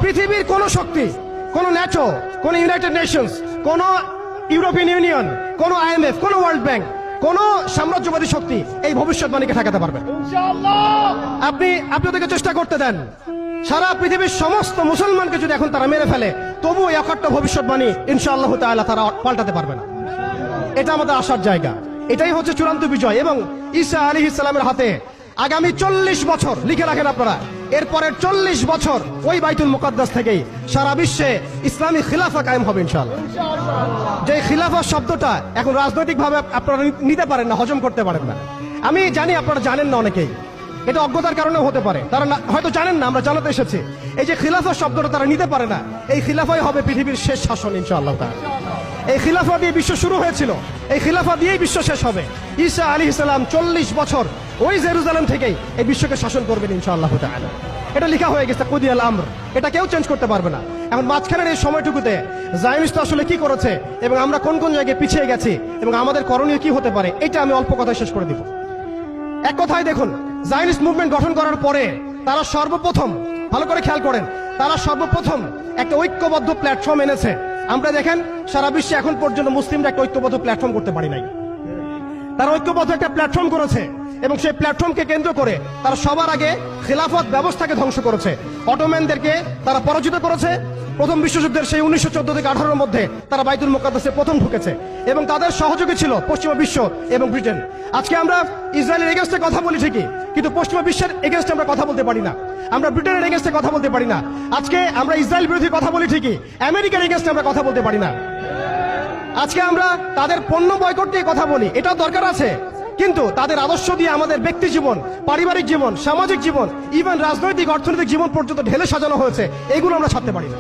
পৃথিবীর কোন শক্তি, কোন ন্যাটো, কোন ইউনাইটেড নেশনস, কোন ইউরোপিয়ান ইউনিয়ন, কোন IMF, কোন ওয়ার্ল্ড ব্যাংক, কোন সাম্রাজ্যবাদী শক্তি এই ভবিষ্যৎবাণীকে ঠেকাতে পারবে না। আপনি ওদেরকে চেষ্টা করতে দেন। সারা পৃথিবীর সমস্ত মুসলমানকে যদি এখন তারা মেরে ফেলে, তবুও এই অকাট্য ভবিষ্যৎবাণী ইনশাআল্লাহ তাআলা তারা পাল্টাতে পারবে না। এটা আমাদের আশার জায়গা। এটাই হচ্ছে চূড়ান্ত বিজয়। এবং ঈসা আলাইহিস সালামের হাতে আগামী 40 বছর, লিখে রাখেন আপনারা, এরপরের 40 বছর ওই বাইতুল মুকাদ্দাস থেকেই সারা বিশ্বে ইসলামী খিলাফা কায়েম হবে ইনশাআল্লাহ। যে খিলাফা শব্দটা এখন রাজনৈতিক ভাবে আপনারা নিতে পারেন না, হজম করতে পারেন না। আমি জানি আপনারা জানেন না, অনেকেই এটা অজ্ঞতার কারণে হতে পারে, তারা হয়তো জানেন না, আমরা জানাতে এসেছি। এই যে খিলাফা শব্দটা তারা নিতে পারে না, এই খিলাফাই হবে পৃথিবীর শেষ শাসন ইনশাআল্লাহ তাআলা। এই খিলাফা দিয়ে বিশ্ব শুরু হয়েছিল, এই খিলাফা দিয়েই বিশ্ব শেষ হবে। ঈসা আলাইহিস সালাম 40 বছর ওই জেরুজালেম থেকেই এই বিশ্বকে শাসন করবেন ইনশাআল্লাহ তাআলা। এটা লেখা হয়ে গেছে, কুদিয়াল আমর, এটা কেউ চেঞ্জ করতে পারবে না। এখন মাঝখানের এই সময়টুকুতে জায়নিস্ট আসলে কি করেছে এবং আমরা কোন কোন জায়গায় পিছিয়ে গেছি এবং আমাদের করণীয় কি হতে পারে, এটা আমি অল্প কথায় শেষ করে দিব। এক কথায় দেখুন, জায়নিস্ট মুভমেন্ট গঠন করার পরে তারা সর্বপ্রথম, ভালো করে খেয়াল করেন, তারা সর্বপ্রথম একটা ঐক্যবদ্ধ প্ল্যাটফর্ম এনেছে। আমরা দেখেন সারা বিশ্বে এখন পর্যন্ত মুসলিমরা একটা ঐক্যবদ্ধ প্ল্যাটফর্ম করতে পারি নাই। তারা ঐক্যবদ্ধ একটা প্ল্যাটফর্ম করেছে এবং সেই প্ল্যাটফর্মকে কেন্দ্র করে তারা সবার আগে খেলাফত ব্যবস্থাকে ধ্বংস করেছে। অটোম্যানদেরকে তারা পরাজিত করেছে। প্রথম বিশ্বযুদ্ধের সেই 1914 থেকে 18-এর মধ্যে তারা বাইতুল মুকাদ্দাসে প্রথম ঢুকেছে এবং তাদের সহযোগী ছিল পশ্চিমা বিশ্ব এবং ব্রিটেন। আজকে আমরা ইসরায়েলের এগেইনস্টে কথা বলি ঠিকই, কিন্তু পশ্চিমা বিশ্বের এগেইনস্টে আমরা কথা বলতে পারি না। আমরা ব্রিটেনের এগেইনস্টে কথা বলতে পারি না। আজকে আমরা ইসরায়েল বিরোধী কথা বলি ঠিকই, আমেরিকার এগেইনস্টে আমরা কথা বলতে পারি না। আজকে আমরা তাদের পণ্য বয়কট নিয়ে কথা বলি, এটাও দরকার আছে, কিন্তু তাদের আদর্শ দিয়ে আমাদের ব্যক্তি জীবন, পারিবারিক জীবন, সামাজিক জীবন, ইভেন রাজনৈতিক অর্থনৈতিক জীবন পর্যন্ত ঢেলে সাজানো হয়েছে, এগুলো আমরা ছাড়তে পারি না।